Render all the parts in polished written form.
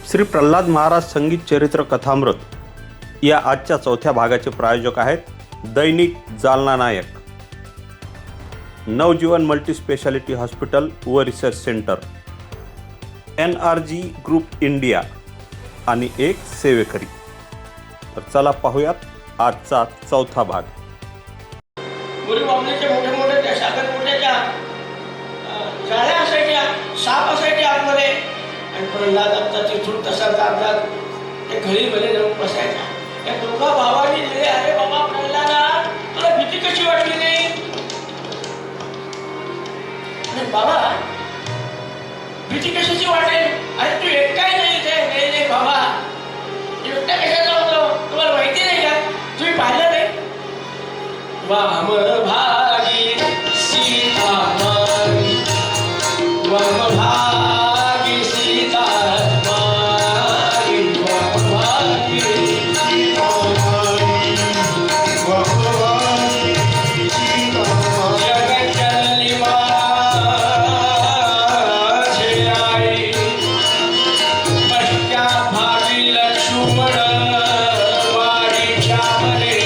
श्री प्रल्हाद महाराज संगीत चरित्र कथामृत या आजच्या चौथ्या भागाचे प्रायोजक आहेत दैनिक जालना नायक, नवजीवन मल्टीस्पेशालिटी हॉस्पिटल व research centre, NRG group India आणि एक सेवेकरी. तर चला पाहूयात आजचा चौथा भाग. गुरु बाबलेच्या मोठ्या मोठ्या त्या साखर मोठ्याच्या जाळ्या असायच्या, साप असायचे आतमध्ये, आणि प्रल्हादाचा तिथून तसा दाबदार त्या घडीमध्ये जाऊन बसायचा. त्या दोघा भावांनी दिले, अरे बाबा प्रल्हादा, तुला भीती कशी वाटली नाही? आणि बाबा भीती कशाची वाटेल? अरे तू एकटाही नाही इथे. नाही नाही बाबा, एकटा कशाचा होतो तुम्हाला माहिती नाही का? तुम्ही पाहिलं नाही? वामभागी सीतामाई, वामभागी सीतामाई, वामभागी सीतामाई, वामभागी सीतामाई. जगज्जननी माझे आई, पश्चाभागी लक्ष्मण वारीच्या मरे.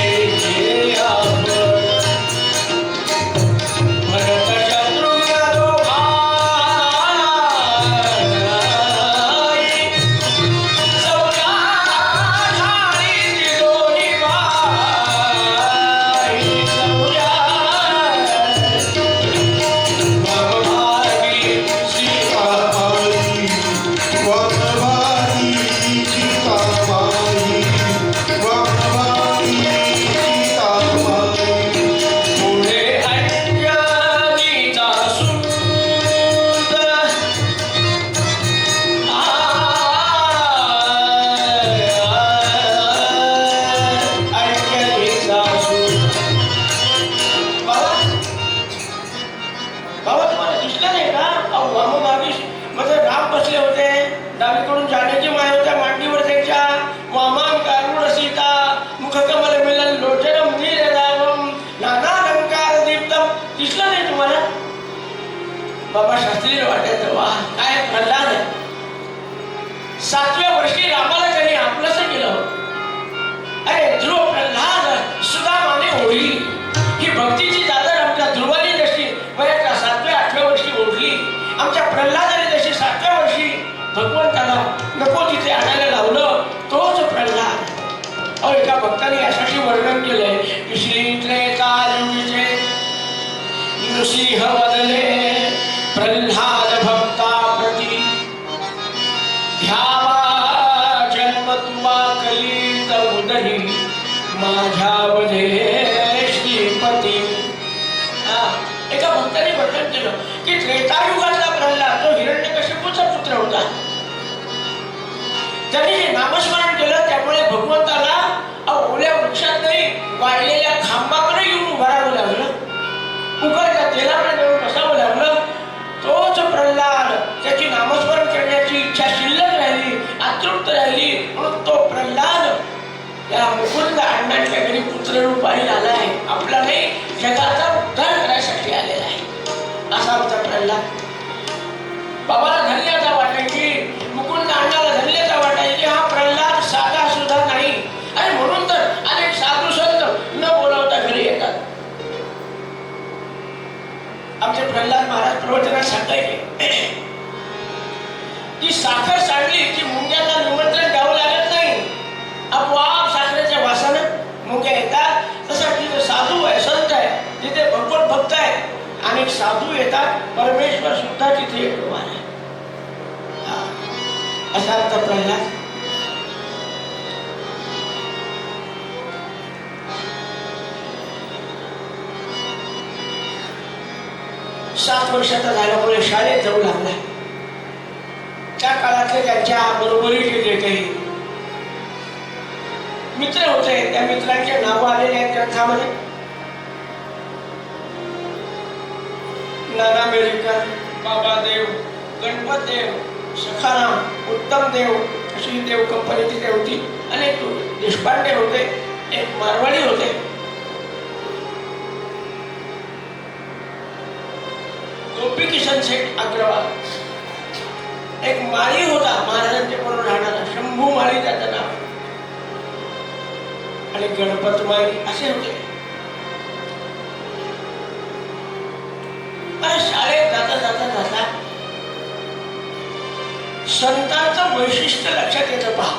डावीकडून जाण्याची माय होत्या, मांडीवर त्याच्या वामान कारुण सीता, मुख कमल मिलन लोचनम नीरदावम, नाना अलंकार दीप्तम. दिसलं नाही तुम्हाला? बाबा शास्त्री वाटायचं, वा काय प्रल्हाद आहे. 7व्या वर्षी रामाला त्यांनी आपलंसं केलं. अरे ध्रुव प्रल्हाद सुदामाने होळी, ही भक्तीची दादर आमच्या ध्रुवानी जशी वयाच्या 7व्या-8व्या वर्षी ओढली, आमच्या प्रल्हादाने जशी 7व्या वर्षी भगवंताला नको तिथे आणायला लावलं, तोच प्रल्हाद. अहो, एका भक्ताने यासाठी वर्णन केलंय की श्रीत्रे कालयुगीचे नृसिंह बदले प्रल्हाद भक्ता प्रती, घ्यावा जन्म तुमा कलित उदरी, माझ्यामध्ये श्रीपती. एका भक्ताने वर्णन केलं की त्रेतायुगातला प्रल्हाद जो हिरण्यकशिपूचा पुत्र होता, त्यांनी नामस्मरण केलं, त्यामुळे भगवंताला ओल्या वृक्षात नाही, वाळलेल्या खांबाकडे येऊन उभं राहावं लागलं, उकळत्या तेलाकडे जाऊन बसावं लागलं. तोच प्रल्हाद, त्याची नामस्मरण करण्याची इच्छा शिल्लक राहिली, अतृप्त राहिली, म्हणून तो प्रल्हाद त्या मुकुंद अण्णांच्या घरी पुत्ररूपाने आला आहे. आपला नाही, जगाचा उद्धार करण्यासाठी आलेला आहे. असा आमचा प्रल्हाद. बाबाला धन्यता वाटायची, मुकुंद अण्णाला धन्यता वाटायची, हा प्रल्हाद साधा सुद्धा नाही. आणि म्हणून तर अनेक साधू संत न बोलावता घरी येतात. आमचे प्रल्हाद महाराज प्रवचनात सांगायचे की साखर सांडली की मुंग्यांना निमंत्रण द्यावं लागत नाही, आपोआप साखरेच्या वासानं मुंग्या येतात. तसं तिथे साधू आहे, संत आहे, तिथे भगवत भक्त आहे, अनेक साधू येतात, परमेश्वर सुद्धा तिथे येतो आहे. असा आमचा प्रल्हाद. सात वर्षाचा झाल्यामुळे शाळेत जाऊ लागला. त्या काळातले त्यांच्या बरोबरीचे जे काही मित्र होते, त्या मित्रांचे नाव आलेले आहेत ग्रंथामध्ये. नाना मेरीकर, बाबा देव, गणपत देव, सखाराम, उत्तम देव, अशी देव कंपनी तिथे होती. अनेक देशपांडे होते, एक मारवाडी होते. गोपी किशन शेठ अग्रवाल, एक माळी होता महाराजांचे म्हणून राहणार आणि गणपतमाई असे होते. मला शाळेत जाता जाता जाता संतांचं वैशिष्ट्य लक्षात येतं. पहा,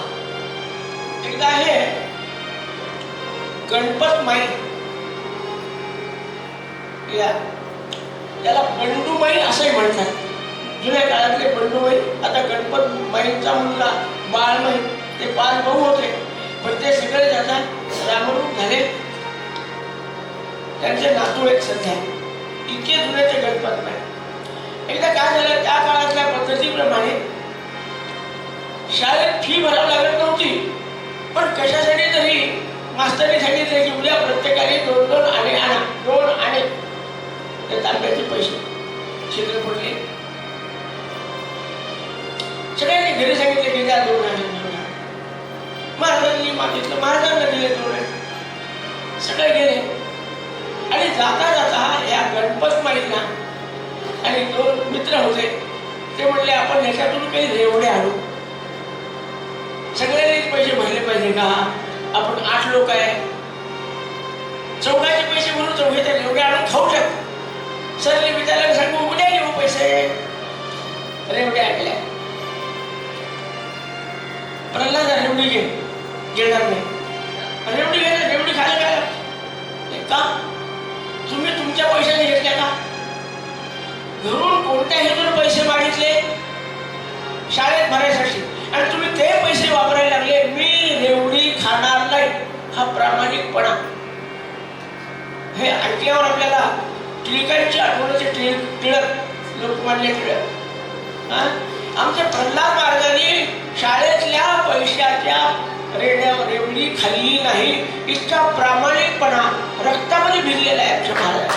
एकदा आहे गणपतमाई, त्याला बंडूमाई असंही म्हणतात. जुन्या काळातले बंडूमाई, आता गणपतमाईंचा मुलगा बाळमाई, ते 5 भाऊ होते. पण ते सगळे जातात रामरूप झाले. त्यांचे नातू एक सध्या इतके जुने ते गणपतमाई. एकदा काय झालं, त्या काळातल्या पद्धतीप्रमाणे शाळेत फी भरावी लागत नव्हती. पण कशासाठी तरी मास्तरने सांगितले की उद्या प्रत्येकाने 2-2 आणे आणा. 2 आणे ते तांब्याचे पैसे छिद्र पडले. सगळ्यांनी घरी सांगितले की द्या 2 आणे. महाराजांनी मागितलं, महाराजांना दिले 2 आणे. सगळे गेले आणि जाता जाता या गणपतमाईंना आणि 2 मित्र होते, ते म्हणले आपण ह्याच्यातून काही रेवडे आणू. सगळ्यांनीच पैसे भरले पाहिजे का? आपण 8 लोक आहे, चौघाचे पैसे म्हणून चौघे ते रेवडे आणून खाऊ शकतो. सरले विचारायला सांगू उद्या घेऊ पैसे. रेवडे आणल्या. प्रल्हाद रेवडी घेणार नाही. रेवडी घ्यायला, रेवडी खायला काय का? तुम्ही तुमच्या पैशाने घेतल्या का? घरून कोणत्या हेतून पैसे मागितले? शाळेत भरायसाठी. आणि तुम्ही ते पैसे वापरायला लागले. मी रेवडी खाणार नाही. हा प्रामाणिकपणा. हे ऐकल्यावर आपल्याला टिळकांची आठवण्याचे टिळक, लोकमान्य टिळक. आमच्या प्रल्हाद महाराजांनी शाळेतल्या पैशाच्या रेवडी खाल्ली नाही. इतका प्रामाणिकपणा रक्तामध्ये भिजलेला आहे आमच्या महाराज.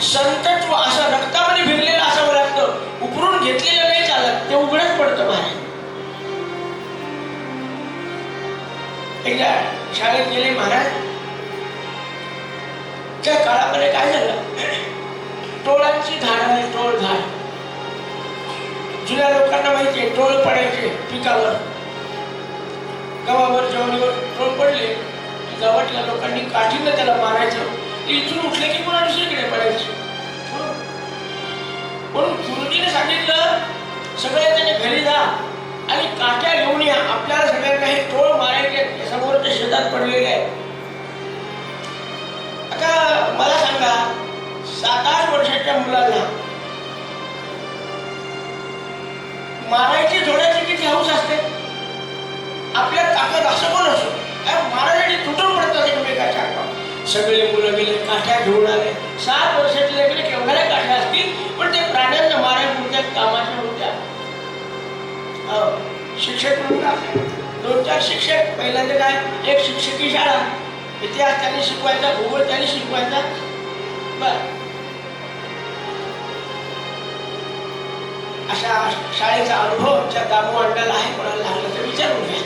संतत्व असं रक्तामध्ये भिजलेलं असावं लागतं. उकरून घेतलेलं नाही चालत, ते उघडच पडतं महाराज. एकदा शाळेत गेले महाराज. त्या काळामध्ये काय झालं, टोळांची झाड आली. टोळ झाड जुन्या लोकांना माहिती आहे. टोळ पडायचे पिकावर, गव्हावर, ज्वारीवर टोळ पडले की गावातल्या लोकांनी काठीनं त्याला मारायचं. इथून उठले की पुन्हा दुसरीकडे पडायचे. म्हणून गुरुजीने सांगितलं सगळे त्याने घरी जा आणि काठ्या घेऊन या. आपल्याला सगळ्यांना हे टोळ मारायचे समोरच्या शेतात पडलेले आहे. आता मला सांगा, 7-8 वर्षाच्या मुलांना मारायची जोड्याची किती हौस असते. आपल्या ताकद असं कोण असो, महाराजांनी तुटून पडतात एकमेकाच्या अंगावर. सगळे मुलं गेले, काठ्या घेऊन आले. 7 वर्षातले गेले, केवढ्या काठ्या असतील, पण ते प्राण्यांना मारायपुरत्या कामाच्या होत्या. शिक्षक म्हणून 2-4 शिक्षक. पहिल्यांदा काय, एक शिक्षकी शाळा, इतिहास त्यांनी शिकवायचा, भूगोल त्यांनी शिकवायचा. बर, अशा शाळेचा अनुभव आमच्या दामू अंडाला आहे. कोणाला लागलं तर विचारून घ्या.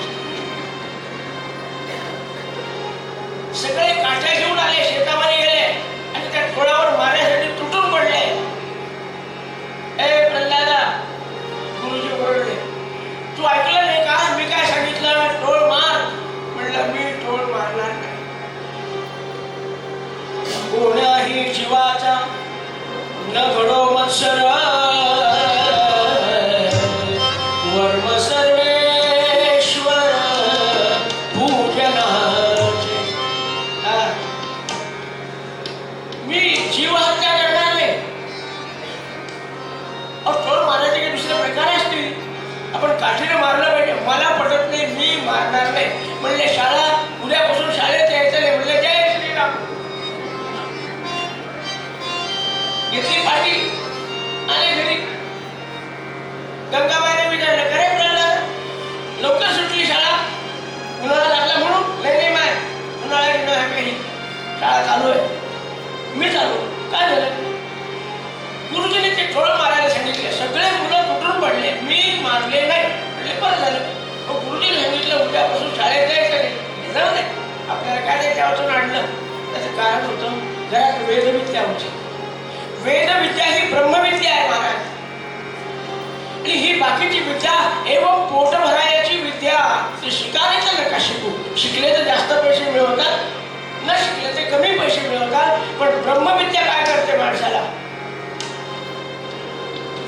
सगळे काठ्या घेऊन आले, शेतामध्ये गेले आणि त्या टोळावर मारण्यासाठी तुटून पडले. ए प्रल्हादा, गुरुजी ओरडले, तू ऐकलं नाही का? मी काय सांगितलं? टोळ मार. म्हणलं मी टोळ मारणार नाही. कोण्याही जीवाचा न घडो मत्सर, वर्म सर्वेश्वर पूजनाचे. मी जीव हत्या करणार नाही. टोळ मारायचे काही दुसरे प्रकार असतील. आपण काठीने मारलं पाहिजे. मला पटत नाही, मी मारणार नाही. म्हणले शाळा उद्यापासून शाळेत यायचं नाही. म्हणले जय श्रीराम. घेतली पाठी, आले घरी. गंगाबाईने विचारलं, करे प्रल्हाद लवकर सुटली शाळा? उन्हाळा लागला म्हणून? नाही माय, उन्हाळा काही शाळा चालू आहे. मी चालू. काय झालं? गुरुजीने ते टोळ मारायला सांगितले. सगळे मुलं तुटून पडले. मी मारले नाही. म्हणजे बरं झालं. गुरुजीने सांगितलं उद्यापासून शाळेत जायचं नाही. जाऊ दे, आपल्याला काय त्याच्यावरून आणलं. त्याचं कारण होतं घरात वेदविद्या होती. वेदविद्या ही ब्रह्मविद्या आहे महाराज. आणि ही बाकीची विद्या एवढं पोट भरायची शिकले तर जास्त पैसे मिळवतात, न शिकले ते कमी पैसे मिळवतात. पण ब्रह्मविद्या काय करते माणसाला?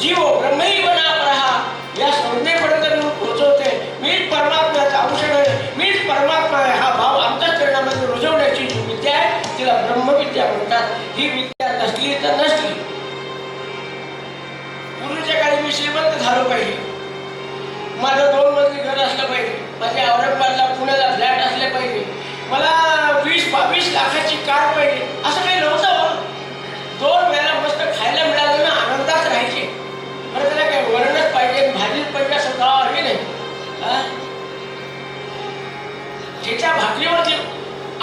जीवो ब्रह्मही बना पहा या संज्ञेपर्यंत नेऊन पोहोचवते. मीच परमात्म्याचा अंश आहे, मीच परमात्मा आहे हा भाव अंतःकरणामध्ये रुजवण्याची जी विद्या आहे तिला ब्रह्मविद्या म्हणतात. ही विद्या नसली तर नसली. पूर्वीच्या काळी मी श्रीमंत झालो पाहिजे, माझं 2 मजली घर असलं पाहिजे, माझ्या औरंगाबादला पुण्याला फ्लॅट असले पाहिजे, मला 20-22 लाखाची कार पाहिजे, असं काही नव्हतं. 2 वेळा मस्त खायला मिळालं ना आनंदात राहायचे. बरं त्याला काय वरणच पाहिजे, भाजीच पाहिजे असं काही नाही. त्याच्या भाकरीवरती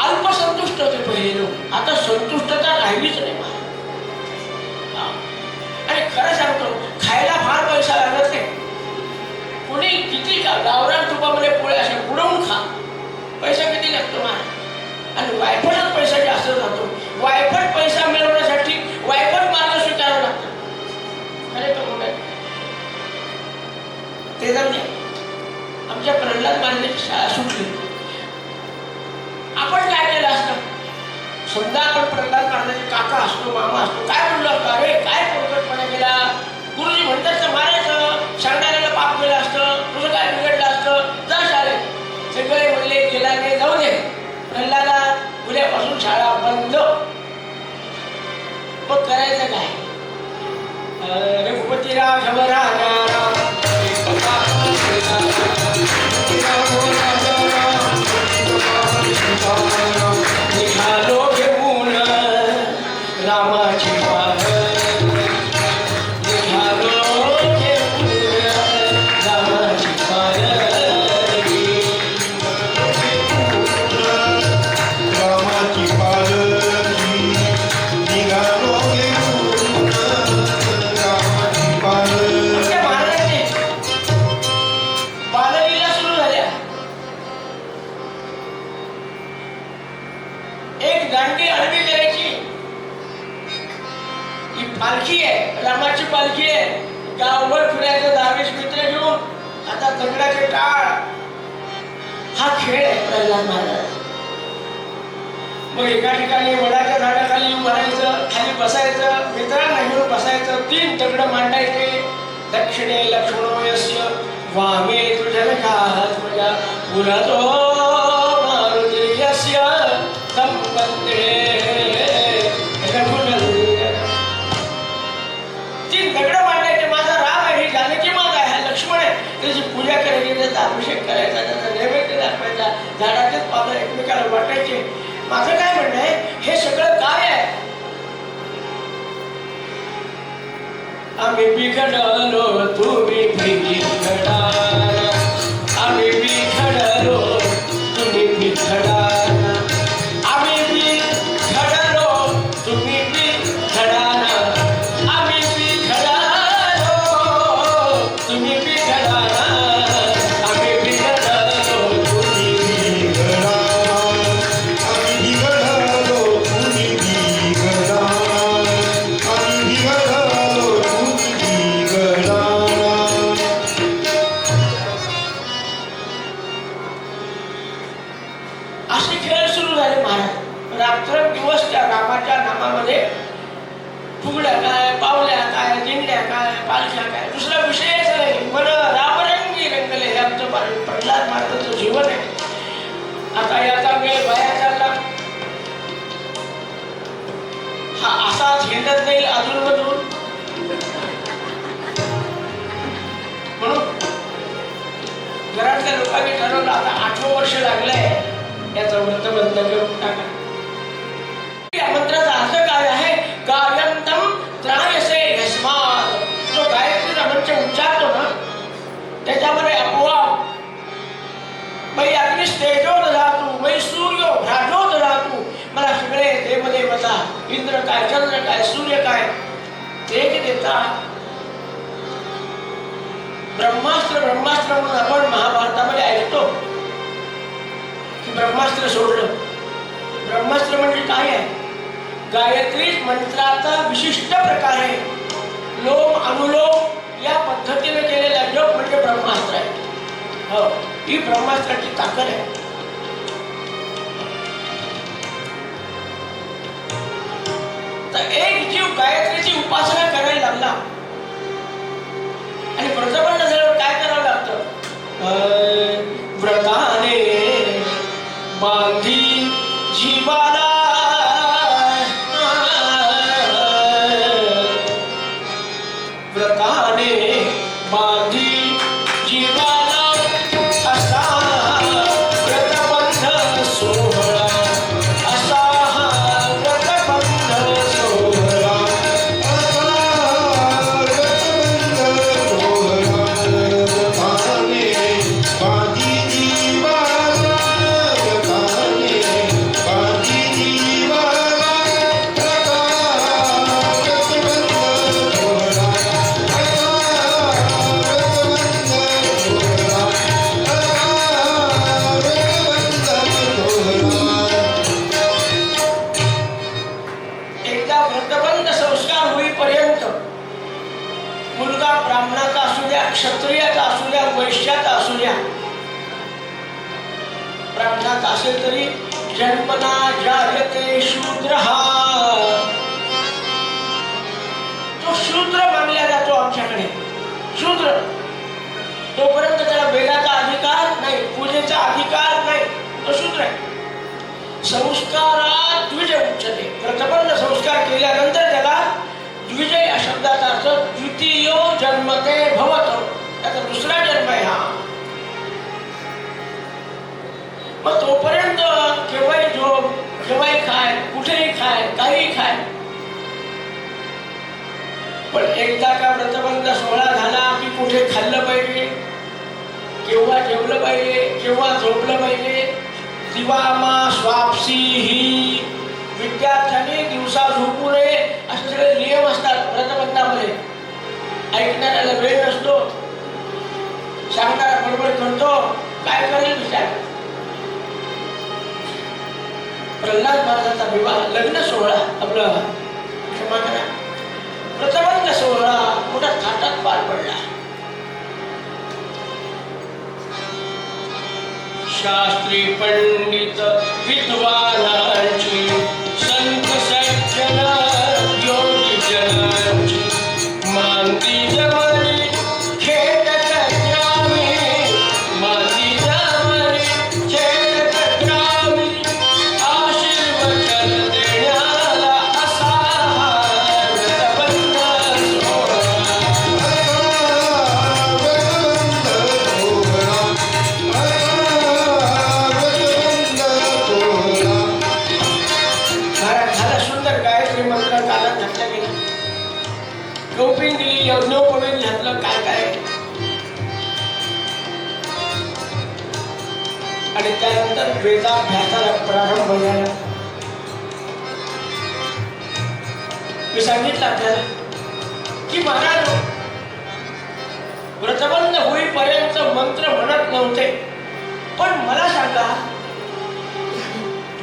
अल्पसंतुष्ट होते पहिले लोक. आता संतुष्टता राहिलीच नाही मला. आणि खरं सांगतो खायला फार पैसा लागत नाही. कोणी किती गावरान तुपामध्ये पोळे असे बुडवून खा, पैसा किती लागतो मला. आणि वायफटच पैसा जास्त जातो. वायफट पैसा मिळवण्यासाठी वायफट मार्ग स्वीकारावा लागतो. अरे तो मोठा ते जाऊ दे. आमच्या प्रल्हाद महाराजांची शाळा सुटली. आपण काय केलं असतं? समजा आपण प्रल्हाद महाराजांचे काका असतो, मामा असतो, काय म्हणलो असतो? अरे काय पोरकटपणा केला. गुरुजी म्हणतात तर मारायचं, सांगणाऱ्याला पाप केलं असतं, तुझं काय बिघडलं असतं, जा शाळेत. सगळे म्हणले गेला नाही, जाऊ दे. प्रल्हादा उद्यापासून शाळा बंद. मग करायचं काय? रघुपतीराव शबराजा निघालो घेऊन रामाची पाल, निघालो घेऊन रामाची पाल, रामाची पालकी निघालो घेऊन रामाची पालकी. आमच्या महाराजांनी बाललीला सुरू झाल्या. एक दांडी आडवी करायची. ही पालखी आहे, रामाची पालखी आहे. गावभर फिरायचं 10-20 मित्र घेऊन. आता दगडाचे टाळ हा खेळ आहे प्रल्हाद महाराज. मग एका ठिकाणी वडाच्या झाडाखाली मारायचं, खाली बसायचं, मित्रांना घेऊन बसायचं. 3 दगड मांडायचे. दक्षिणे लक्ष्मणोयस्य वामे तुझनकास माझ्या पुरतो मारुतीयस्य संबंधे रघुनंदन. 3 दगड मांडायचे. माझा राम आहे, ही जानकी माता आहे, हा लक्ष्मण आहे. त्याची पूजा करायची, त्याचा अभिषेक करायचा, त्याचा नैवेद्य दाखवायचा. झाडाचेच पानं एकमेकाला वाटायचे. माझं काय म्हणणं आहे, हे सगळं काय आहे? आम्ही बिघडलो तुम्ही बिघडा, आम्ही बिघडलो तुम्ही बिघडा, आम्ही बिघडलो तुम्ही बिघडा, आम्ही बिघडलो तुम्ही बिघडा, आम्ही बिघडलो तुम्ही बिघडा, आम्ही बिघडलो तुम्ही बिघडा, आम्ही बिघडलो तुम्ही बिघडा. असे खेळ सुरू झाले महाराज. रात्रंदिवस त्या रामाच्या नामामध्ये फुगड्या काय, पावल्या काय, दिंड्या काय, पालख्या काय, दुसरा विषयच नाही. मन रामरंगी रंगले. हे आमचं प्रल्हाद महाराजांचं जीवन आहे. आता याचा वेळ वाया चालला. हा असाच हिंडत जाईल अजूनमधून. म्हणून घरातल्या लोकांनी ठरवलं आता 8वं वर्ष लागलंय, याचं व्रत बंद करून टाका. या मंत्राचा अर्थ काय आहे? गायंतम त्रायसे यस्मात्. जो गायत्रीचा मंत्र उच्चारतो ना त्याच्यामध्ये आपोआप मै अग्निस्तेजो दधातु, मै सूर्यो भ्राजो दधातु. मला सगळे देवदेवता, इंद्र काय, चंद्र काय, सूर्य काय, तेज देतात. ब्रह्मास्त्र ब्रह्मास्त्र म्हणून आपण महाभारतामध्ये ऐकतो की ब्रह्मास्त्र सोडलं. ब्रह्मास्त्र म्हणजे काय आहे? गायत्री मंत्राचा विशिष्ट प्रकार आहे. लोम अनुलोम या पद्धतीने केलेला जप म्हणजे ब्रह्मास्त्र आहे. हो, ही ब्रह्मास्त्राची ताकद आहे. तर एक जीव गायत्रीची उपासना करायला लागला आणि व्रतबंध झाल्यावर काय करावं लागतं? व्रताने बांधी जीवाला व्रताने बांधी जीवाला असा व्रतबंध सोहळा, असा व्रतबंध सोहळा. एकदा व्रतबंध संस्कार होईपर्यंत मुलगा ब्राह्मणाचा असू द्या, क्षत्रियाचा असू द्या, वैश्याचा असू द्या, ब्राह्मणाचा असेल तरी जन्मना जायते शूद्र, तो शूद्र मानला जातो आमच्याकडे. शूद्र तोपर्यंत त्याला वेदाचा अधिकार नाही, पूजेचा अधिकार नाही, तो शूद्र आहे. संस्कारात द्विज उच्चते. व्रतबंध संस्कार केल्यानंतर त्याला द्विजय या शब्दाचा अर्थ द्वितीय जन्मते भवतो, त्याचा दुसरा जन्म आहे हा. मग तोपर्यंत केव्हाही झोप, केव्हाही खाय, कुठेही खाय, काहीही खाय. पण एकदा का व्रतबंध सोहळा झाला की कुठे खाल्लं पाहिजे, केव्हा जेवलं पाहिजे, केव्हा झोपलं पाहिजे. दिवामा स्वापसी ही विद्यार्थ्यांनी दिवसा झोपू नये असे सगळे नियम असतात व्रतबंधामध्ये. ऐकणाऱ्याला वेळ नसतो, सांगणारा बरोबर करतो, काय करेल विचार. प्रल्हाद महाराजांचा विवाह, लग्न सोहळा, आपलं क्षमा करा, व्रतबंध सोहळा मोठ्या थाटात पार पडला. शास्त्री पंडित विद्वानांची, संत सज्जन योगी जनांची मानती जवळी खेळत ग्रामी, मानती जवळी खेळत ग्रामी. आशीर्वचन देण्याला असा व्रतबंध सोहळा. मंत्र कानात घातला गेला, कौपिन दिली, यज्ञोपवीत घातलं, काय काय. आणि त्यानंतर वेदाभ्यासाला प्रारंभ झाला. मी सांगितलं आपल्याला की महाराज व्रतबंध होईपर्यंत मंत्र म्हणत नव्हते. पण मला सांगा,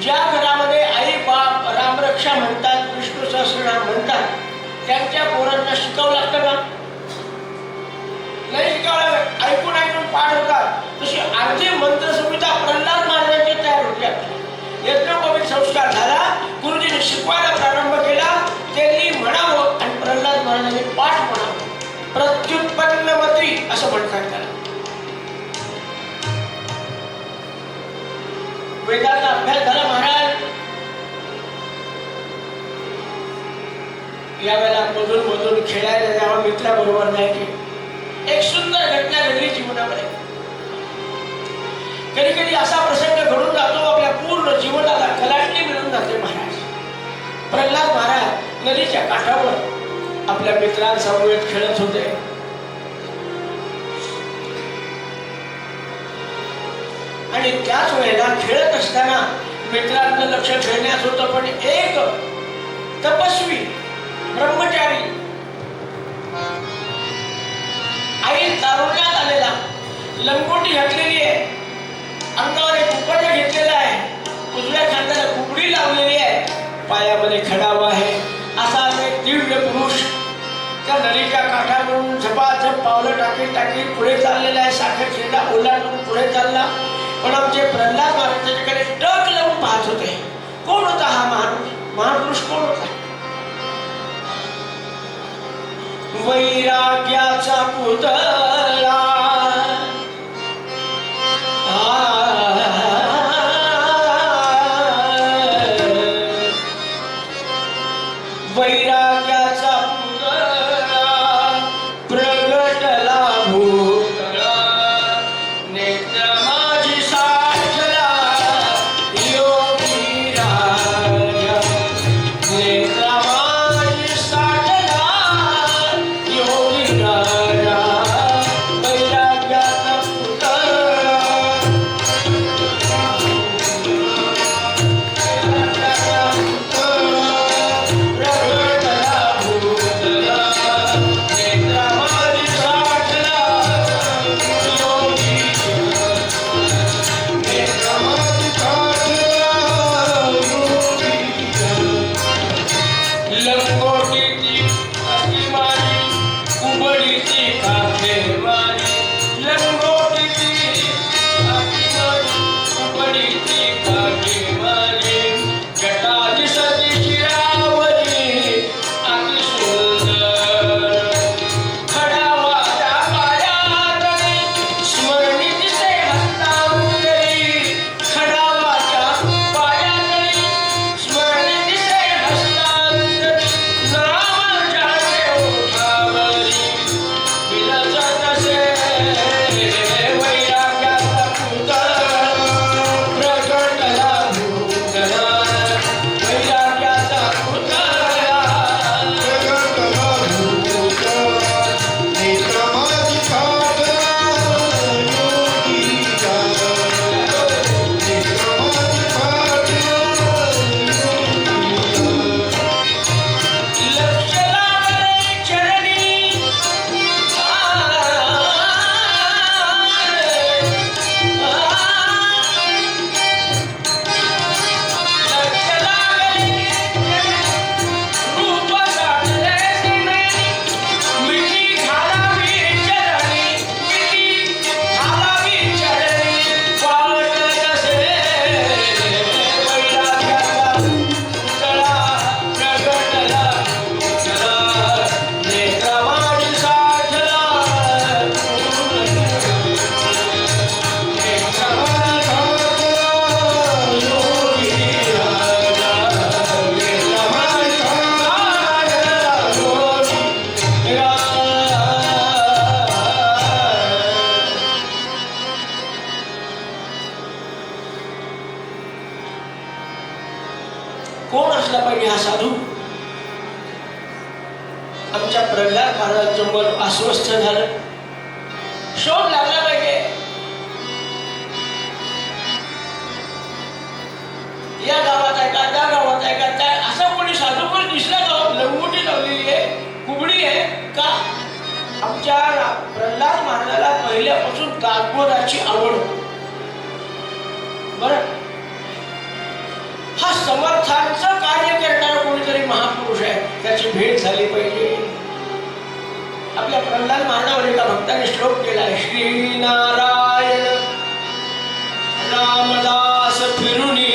ज्या घरामध्ये आई बाप रामरक्षा म्हणतात, विष्णू सहस्रनाम म्हणतात, त्यांच्या पोरांना शिकावं लागतं का? नाही शिकावं लागत. ऐकून ऐकून पाठ होतात. तशी अर्धी मंत्रसंहिता प्रल्हाद महाराजांची तयार होती. यज्ञोपवीत संस्कार झाला, गुरुजींनी शिकवायला प्रारंभ केला, त्यांनी म्हणावं आणि प्रल्हाद महाराजांनी पाठ म्हणावं. प्रत्युत्पन्नमती असं म्हणतात त्याला. वेदाचा अभ्यास झाला. महाराज यावेळेला मधून मधून खेळायला जेव्हा मित्राबरोबर जायचे, एक सुंदर घटना घडली जीवनामध्ये. कधी कधी असा प्रसंग घडून जातो, आपल्या पूर्ण जीवनाला कलाटणी मिळून जाते. महाराज प्रल्हाद महाराज नदीच्या काठावर आपल्या मित्रांसमवेत खेळत होते. आणि त्याच वेळेला खेळत असताना मित्रांचं लक्ष खेळण्यास होतं, पण एक तपस्वी ब्रह्मचारी आई तारुण्यात आलेला, लंगोटी घातलेली आहे, अंगावर एक उपटं घेतलेला आहे, उजव्या खांद्याला कुबडी लावलेली आहे, पायामध्ये खडावा आहे, असा एक दिव्य पुरुष त्या नदीच्या काठावरून झपाझप पावलं टाकीत टाकीत पुढे चाललेला आहे. साखर खेळला ओलांडून पुढे चालला. पण आमचे प्रल्हाद महाराज त्याच्याकडे टक लावून पाहत होते. कोण होता हा महापुरुष? महापुरुष कोण होता? वैराग्याचा पुतळा वैराग्याचा पुतळा प्रगटला भूतळा नेत्र माझी साठला योगी राजा नेत्र माझी साठला योगी राजा वैराग्याचा पुतळा लंगोटीची अशी माझी उबडीची काखेर माझी लंगोटीची अशी माझी उबडीची काखेर माझी जटाची सती शिरावरी अति सुंदर खडावाच्या पायातळी स्मरणी दिसे हस्तांतरी खडावाच्या पायातळी स्मरणी दिसे हस्तांतरी नाम जाते ओठावरी विलसत असे वैराग्याचा पुतळा प्रगटला भूतळा वैराग्याचा पुतळा लक्ष लागले चरणी लक्ष लागले रूप साधले सिनेनी मिठी घालावी चरणी मिठी घालावी चरणी वाटत असे वैराग्याचा पुतळा प्रगटला भूतळा नेत्र माझी साठला कोण असला पाहिजे हा साधू आमच्या प्रल्हाद महाराजांचं मन अस्वस्थ झालं शोध लागला पाहिजे या गावात आहे का त्या गावात आहे का त्या असा कोणी साधू पण दिसला गावात लंगोटी लावलेली आहे कुबडी आहे का आमच्या प्रल्हाद महाराजाला पहिल्यापासून दासबोधाची आवड बरं हा समर्थांचं कार्य करणारा कोणीतरी महापुरुष आहे त्याची भेट झाली पाहिजे आपल्या प्रल्हाद महाराजावर एका भक्ताने श्लोक केलाय श्री नारायण रामदास फिरुनी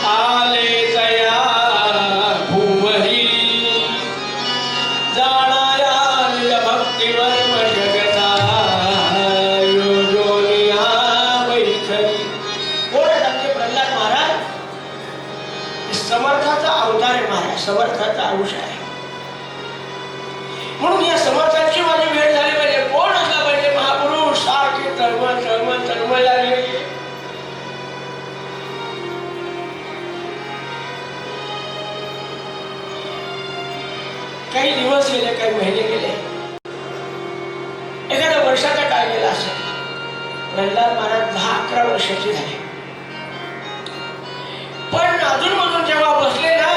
आले तया भुवरी जाणाया भक्तिवर्म जगता योजोनिया वैखरी कोण आहेत आपले प्रल्हाद महाराज समर्थाचा अवतार आहे महाराज समर्थाचा अंश आहे म्हणून या समर्थांची माझी भेट झाली पाहिजे कोण असला पाहिजे महापुरुष सारखे तळमळ लागले काही दिवस गेले काही महिने गेले एखाद्या वर्षाचा काळ गेला असेल प्रल्हाद महाराज 10-11 वर्षाचे झाले पण अजून मधून जेव्हा बसले ना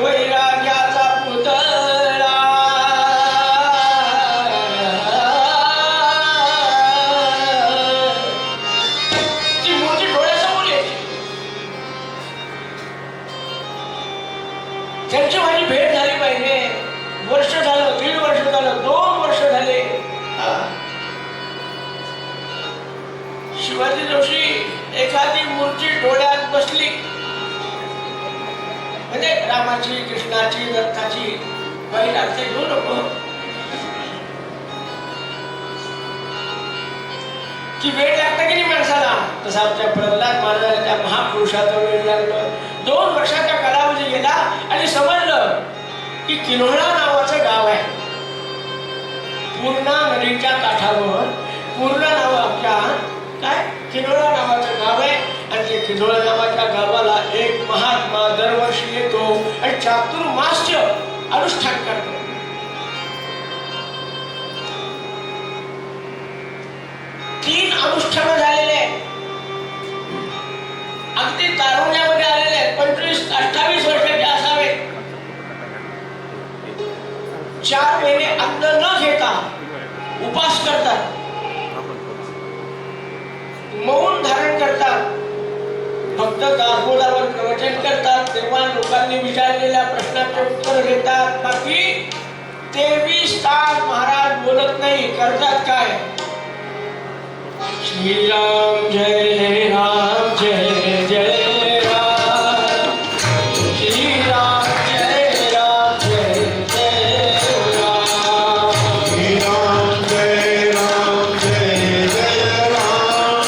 वैराग्याचा पुतळा ती मूर्ती डोळ्यासमोर यायची त्यांची माझी भेट झाली पाहिजे वर्ष झालं 1.5 वर्ष झालं 2 वर्ष झाले शिवाजी जोशी एखादी मूर्ती डोळ्यात बसली म्हणजे रामाची कृष्णाची दत्ताची वैराग्य घेऊ नको की वेळ लागतं की नाही माणसाला, तसं आमच्या प्रल्हाद महाराजांना त्या महापुरुषाचं वेळ लागलं. 2 वर्षाचा कालावधी गेला आणि समजलं की किन्होळा नावाचं गाव आहे पूर्णा नदीच्या काठावर. पूर्णा नाव आपल्या काय किन्होळा नावाचं गाव आहे आणि ते किन्होळा नावाच्या गावाला एक महात्मा दरवर्षी येतो आणि चातुर्मास्य अनुष्ठान करतो. तीन अनुष्ठान झालेले आहेत, अगदी तारुण्यामध्ये आलेले आहेत, 25-28 वर्षाचे असावे. 4 महिने अन्न न घेता उपास करतात, मौन धारण करतात, फक्त दासबोधावर प्रवचन करतात, तेव्हा लोकांनी विचारलेल्या प्रश्नाचे उत्तर देतात. बाकी 23 तास महाराज बोलत नाही. करतात काय? श्री राम जय राम जय जय राम, श्री राम जय राम जय जय राम, श्री राम जय राम जय जय राम,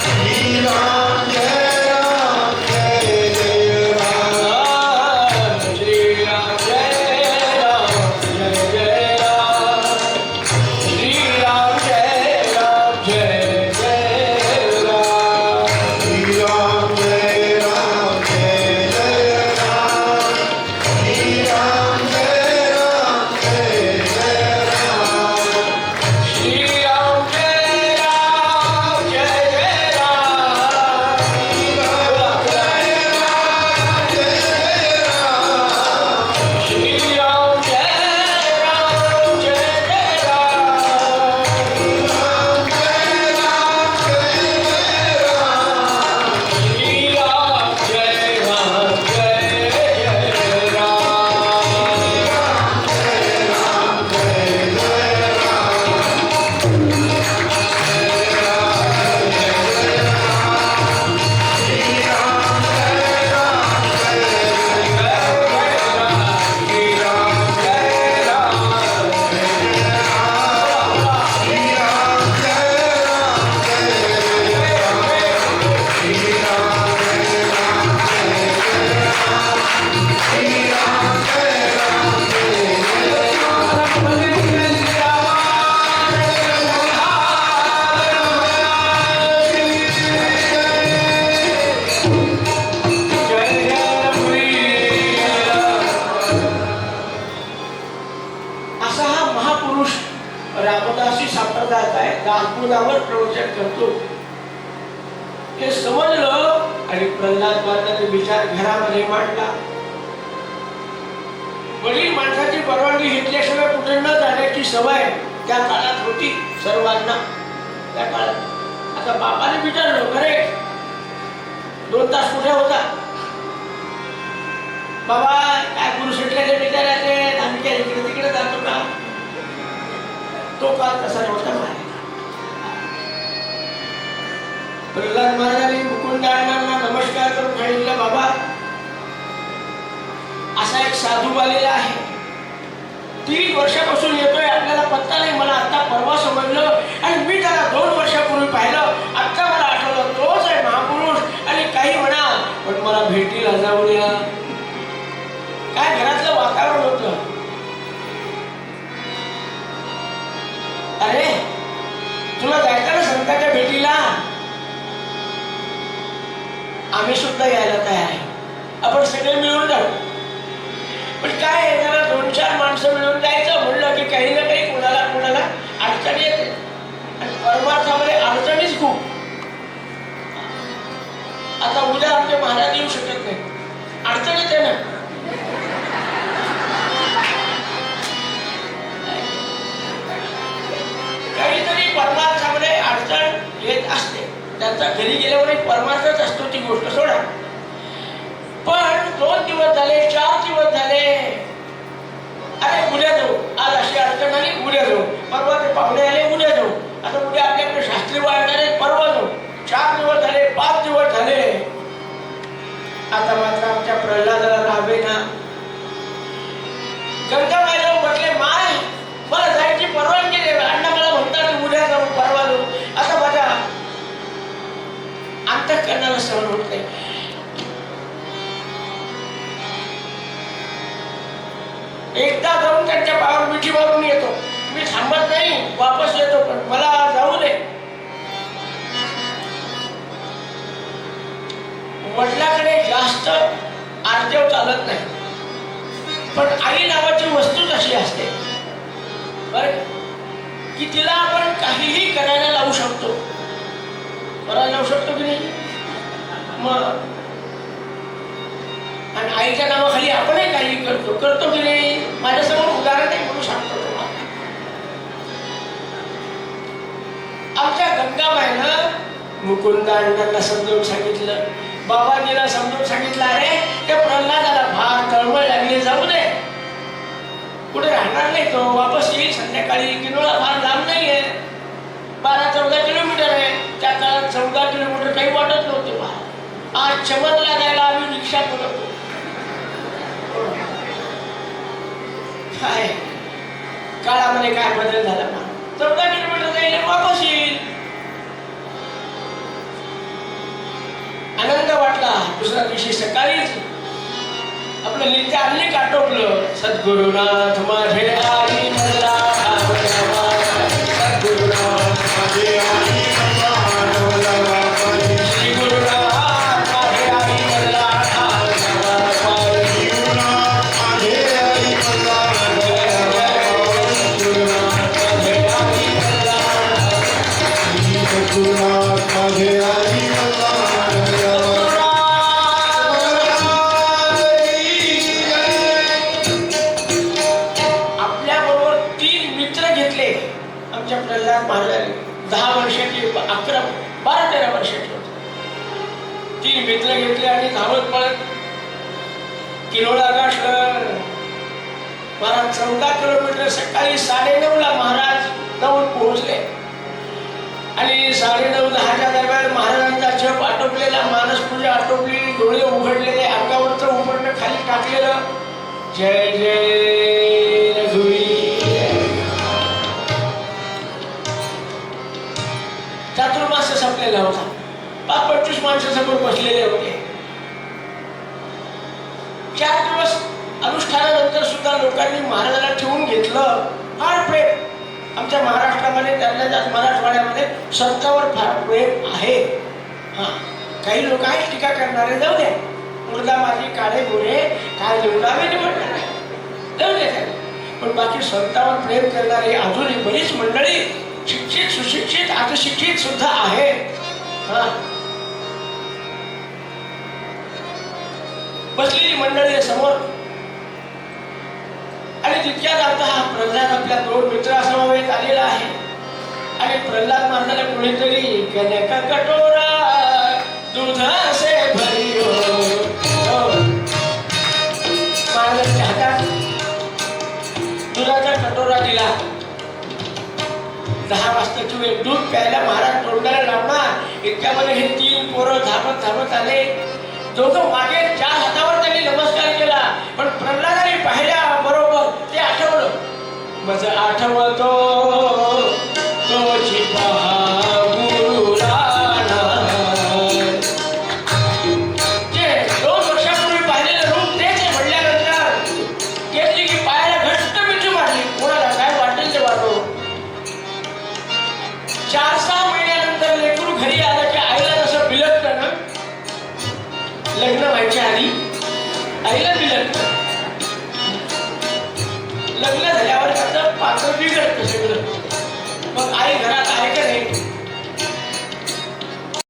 श्री राम जय राम जय जय राम, श्री राम जय राम जय जय राम, श्री राम जय राम जय रामदासी संप्रदायात आहे, दासबोधावर प्रवचन करतो. हे समजलं आणि प्रल्हाद महाराजांनी विचार घरामध्ये मांडला. वडील माणसाची परवानगी घेतल्याशिवाय कुठे न जाण्याची सवय त्या काळात होती सर्वांना. त्या काळात आता बापाने विचारलं, खरे 2 तास कुठे होता बाबा? काय गुरु सुटल्याचे विचारायचे, आम्ही काय इकडे तिकडे जातो का? तो काळ तसा नव्हता महाराज. प्रल्हाद महाराजांनी मुकुंदांना नमस्कार करून सांगितलं, बाबा असा एक साधू आलेला आहे, 3 वर्षापासून येतोय, आपल्याला पत्ता नाही. मला आता परवा समजलं आणि मी त्याला 2 वर्षापूर्वी पाहिलं. आता मला आठवलं तोच आहे महापुरुष. आणि काही म्हणा पण मला भेटीला जाऊ द्या. काय घरातलं वातावरण होतं. अरे तुला जायचं ना संतांच्या भेटीला? आम्ही सुद्धा यायला तयार आहे, आपण सगळे मिळून जाऊ. पण काय जरा 2-4 माणसं मिळून जायचं म्हणलं की काही ना काही कोणाला अडचणी येते आणि परमार्थामध्ये अडचणीच खूप. आता उद्या आमचे महाराज येऊ शकत नाही, अडचण येते ना. काहीतरी परमार्थामध्ये अडचण येत असते. त्यांचा घरी गेल्यावर एक परमार्थच असतो, ती गोष्ट सोडा. पण 2 दिवस झाले, 4 दिवस झाले, अरे उद्या जाऊ, आज अशी अडचण आली, उद्या जाऊ. परवा ते पाहुणे आले, उद्या जाऊ. आता उद्या आपल्याकडे शास्त्री वाढणार आहे, परवा जाऊ. 4 दिवस झाले, 5 दिवस झाले. आता मात्र आमच्या प्रल्हादाला राहावे ना. गंगाबाई जाऊन म्हटले, माय मला जायची परवानगी दे. अण्णा मला म्हणतात उद्या जाऊ, परवा जाऊ. आता माझ्या वापस येतो पण मला जाऊ दे. वडिलाकडे जास्त आर्जव चालत नाही, पण आई नावाची वस्तूच अशी असते बरं की तिला आपण काहीही करायला लावू शकतो. करायला लावू शकतो की नाही मग. आणि आईच्या नावाखाली आपणही काही करतो की नाही. माझ्यासमोर उदाहरण नाही म्हणू सांगतो तुम्हाला. आमच्या गंगाबाईनं मुकुंदांना समजावून सांगितलं, बाबाजीला समजावून सांगितलं, अरे त्या प्रल्हादाला फार तळमळ लागली, जाऊ दे, कुठे राहणार नाही तो, वापस येईल संध्याकाळी. किनोळा फार लांब नाहीये, 12-14 किलोमीटर आहे. त्या काळात 14 किलोमीटर काही वाटत नव्हते. आज चमनला जायला आम्ही रिक्षा करतो. काय काळामध्ये काय बदल झाला ना. 14 किलोमीटर जाईल, वापस येईल. आनंद वाटला. दुसऱ्या दिवशी सकाळीच आपलं नित्य आली आटोपलं. सद्गुरुनाथ माझे आई मला, सद्गुरुनाथ माझे आई मला आठवला पारी. श्री गुरुनाथ माझे आई मला आठवला पारी. गुरुनाथ माझे आई मला आठवला पारी. गुरुनाथ माझे आई मला सद्गुरुनाथ माझे आई मला आठवला. आपल्या बरोबर 3 मित्र घेतले. आमच्या प्रल्हाद महाराजांनी 10 वर्षाचे 12-13 वर्षाचे होते. 3 मित्र घेतले आणि धावत पळत किनोळा गाठलं. महाराज 14 किलोमीटर सकाळी 9:30ला महाराज जाऊन पोहोचले. आणि 9:30-10च्या दरम्यान महाराजांचा जप आटोपलेला, मानसपूजा आटोपली, डोळे उघडलेले, अंगावरचं उपरणं खाली टाकलेलं. जय जय रघुवीर. चातुर्मास संपलेला होता. 25 माणसं समोर बसलेले होते. 4 दिवस अनुष्ठानानंतर सुद्धा लोकांनी महाराजाला ठेवून घेतलं. फार प्रेम आमच्या महाराष्ट्रामध्ये, त्यातल्या त्यात मराठवाड्यामध्ये संतांवर फार प्रेम आहे. काही लोक आहेत टीका करणारे, जाऊ द्या. मुर्दा माझी काळे गोरे काय निवडावे निवडणार, जाऊ द्या त्याला. पण बाकी संतांवर प्रेम करणारी अजूनही बरीच मंडळी शिक्षित, सुशिक्षित, अतिशिक्षित सुद्धा आहे. बसलेली मंडळी समोर. आणि तितक्यात आता हा प्रल्हाद आपल्या 2 मित्रासमवेत आलेला आहे. आणि प्रल्हाद महाराजाला कोणीतरी कनक कटोरा दुधासे भरियो, महाराजांच्या हातात दुधाचा कटोरा दिला. 10 वाजताची वेळ. दूध प्यायला महाराज तोंडाला लावणार, इतक्यामध्ये हे 3 पोरं धावत आले. दोघं मागे 4 हातावर त्यांनी नमस्कार केला. पण प्रल्हादाने पाहिल्या बरोबर ते आठवलं. माझं आठवतो तोची पहा गुरुला. जे 2 वर्षापूर्वी पाहिलेलं रूप तेच आहे म्हणल्यानंतर घेतली की पायाला घट्ट मिठी मारली. कोणाला काय वाटेल ते वाटो. 4-6 महिन्यानंतर लेकरू घरी आलं की आईला जसं बिलकतं ना, लग्न व्हायच्या आधी आईला बिलकतं. लग्न झाल्यावर त्याचं पात्र बिघडतं सगळं. मग आई घरात